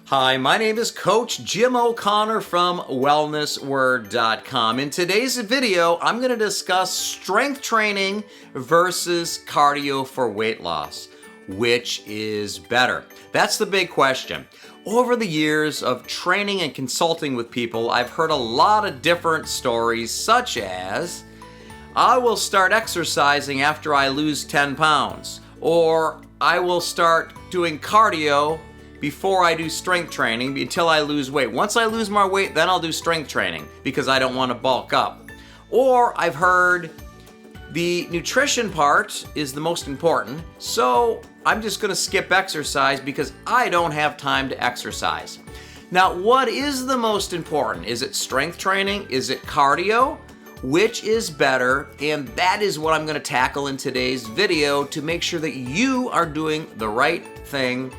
Hi, my name is Coach Jim O'Connor from wellnessword.com. In today's video, I'm going to discuss strength training versus cardio for weight loss. Which is better? That's the big question. Over the years of training and consulting with people, I've heard a lot of different stories, such as, I will start exercising after I lose 10 pounds, or I will start doing cardio before I do strength training until I lose weight. Once I lose my weight, then I'll do strength training because I don't want to bulk up. Or I've heard the nutrition part is the most important, so I'm just going to skip exercise because I don't have time to exercise. Now, what is the most important? Is it strength training? Is it cardio? Which is better? And that is what I'm going to tackle in today's video to make sure that you are doing the right thing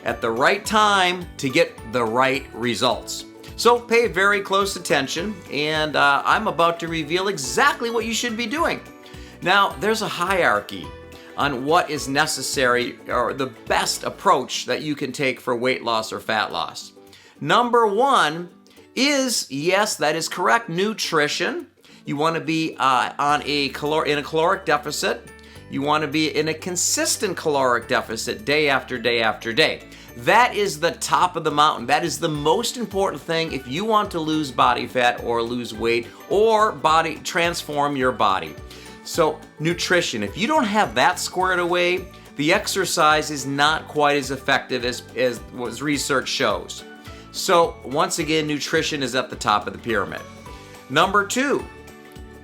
at the right time to get the right results. So pay very close attention, and I'm about to reveal exactly what you should be doing. Now, there's a hierarchy on what is necessary or the best approach that you can take for weight loss or fat loss. Number one is, yes, that is correct, nutrition. You want to be in a caloric deficit. You want to be in a consistent caloric deficit day after day after day. That is the top of the mountain. That is the most important thing if you want to lose body fat or lose weight or transform your body. So nutrition, if you don't have that squared away, the exercise is not quite as effective as what research shows. So once again, nutrition is at the top of the pyramid. Number two,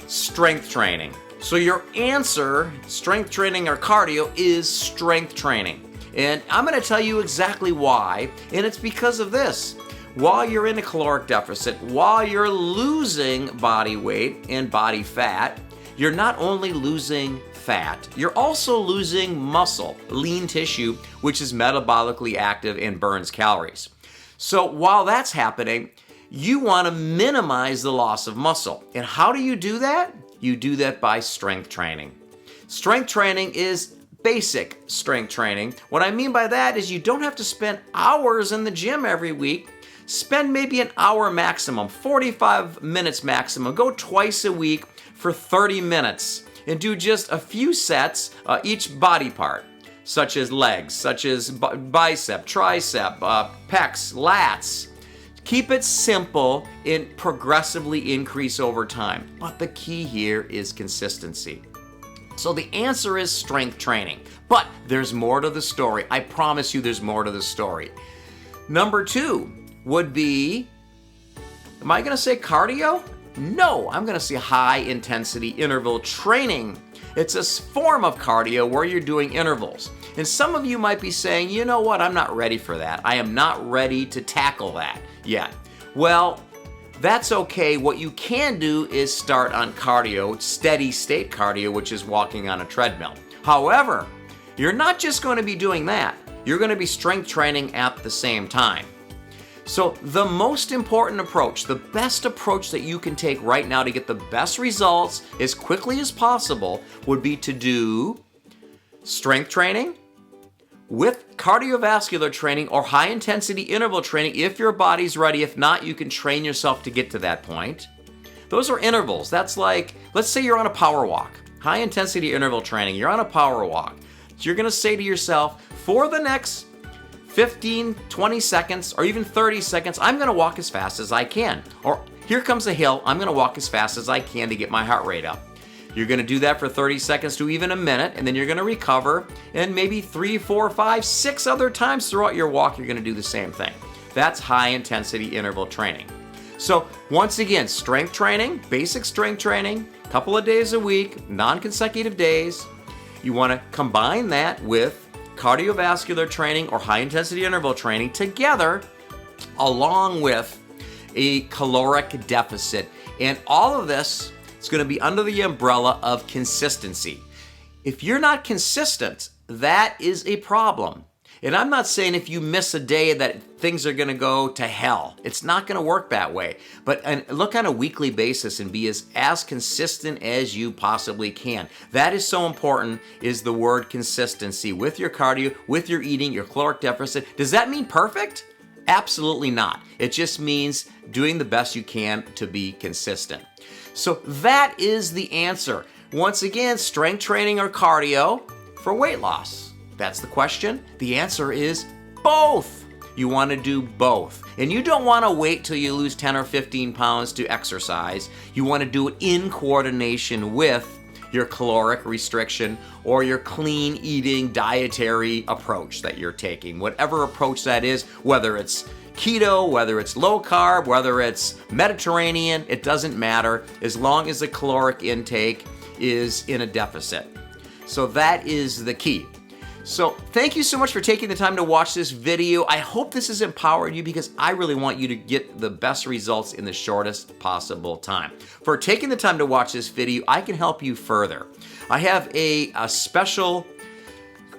strength training. So your answer, strength training or cardio, is strength training. And I'm going to tell you exactly why, and it's because of this. While you're in a caloric deficit, while you're losing body weight and body fat, you're not only losing fat, you're also losing muscle, lean tissue, which is metabolically active and burns calories. So while that's happening, you want to minimize the loss of muscle. And how do you do that? You do that by strength training. Strength training is basic strength training. What I mean by that is you don't have to spend hours in the gym every week. Spend maybe an hour maximum, 45 minutes maximum. Go twice a week for 30 minutes and do just a few sets each body part, such as legs, such as bicep, tricep, pecs, lats. Keep it simple and progressively increase over time. But the key here is consistency. So the answer is strength training. But there's more to the story. I promise you there's more to the story. Number two would be, am I going to say cardio? No, I'm going to say high intensity interval training. It's a form of cardio where you're doing intervals. And some of you might be saying, you know what, I'm not ready for that. I am not ready to tackle that yet. Well, that's okay. What you can do is start on cardio, steady state cardio, which is walking on a treadmill. However, you're not just going to be doing that. You're going to be strength training at the same time. So the most important approach, the best approach that you can take right now to get the best results as quickly as possible would be to do strength training with cardiovascular training or high intensity interval training if your body's ready. If not, you can train yourself to get to that point. Those are intervals. That's like, let's say you're on a power walk. High intensity interval training, you're on a power walk. So you're going to say to yourself, for the next 15, 20 seconds, or even 30 seconds, I'm going to walk as fast as I can. Or here comes a hill, I'm going to walk as fast as I can to get my heart rate up. You're going to do that for 30 seconds to even a minute, and then you're going to recover, and maybe 3, 4, 5, 6 other times throughout your walk, you're going to do the same thing. That's high-intensity interval training. So once again, strength training, basic strength training, couple of days a week, non-consecutive days. You want to combine that with cardiovascular training or high-intensity interval training together, along with a caloric deficit. And all of this, it's going to be under the umbrella of consistency. If you're not consistent, that is a problem. And I'm not saying if you miss a day that things are going to go to hell. It's not going to work that way. But look on a weekly basis and be as consistent as you possibly can. That is so important, is the word consistency with your cardio, with your eating, your caloric deficit. Does that mean perfect? Absolutely not. It just means doing the best you can to be consistent. So that is the answer. Once again, strength training or cardio for weight loss. That's the question. The answer is both. You want to do both. And you don't want to wait till you lose 10 or 15 pounds to exercise. You want to do it in coordination with your caloric restriction or your clean eating dietary approach that you're taking. Whatever approach that is, whether it's keto, whether it's low carb, whether it's Mediterranean, it doesn't matter as long as the caloric intake is in a deficit. So that is the key. So thank you so much for taking the time to watch this video. I hope this has empowered you because I really want you to get the best results in the shortest possible time. For taking the time to watch this video, I can help you further. I have a special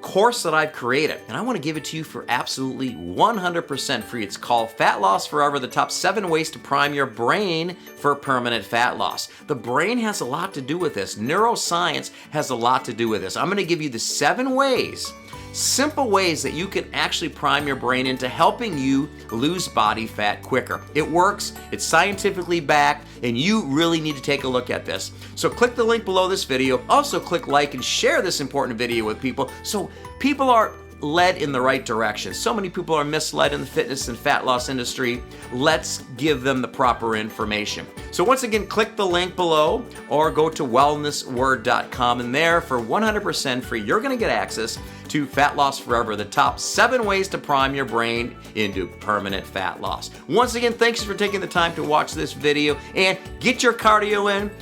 course that I've created, and I want to give it to you for absolutely 100% free. It's called Fat Loss Forever, the top 7 ways to prime your brain for permanent fat loss. The brain has a lot to do with this. Neuroscience has a lot to do with this. I'm going to give you the 7 ways, simple ways that you can actually prime your brain into helping you lose body fat quicker. It works, it's scientifically backed, and you really need to take a look at this. So click the link below this video. Also click like and share this important video with people so people are led in the right direction. So many people are misled in the fitness and fat loss industry. Let's give them the proper information. So once again, click the link below or go to wellnessword.com, and there for 100% free, you're gonna get access to Fat Loss Forever, the top 7 ways to prime your brain into permanent fat loss. Once again, thanks for taking the time to watch this video, and get your cardio in,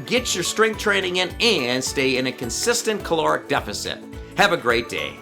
get your strength training in, and stay in a consistent caloric deficit. Have a great day.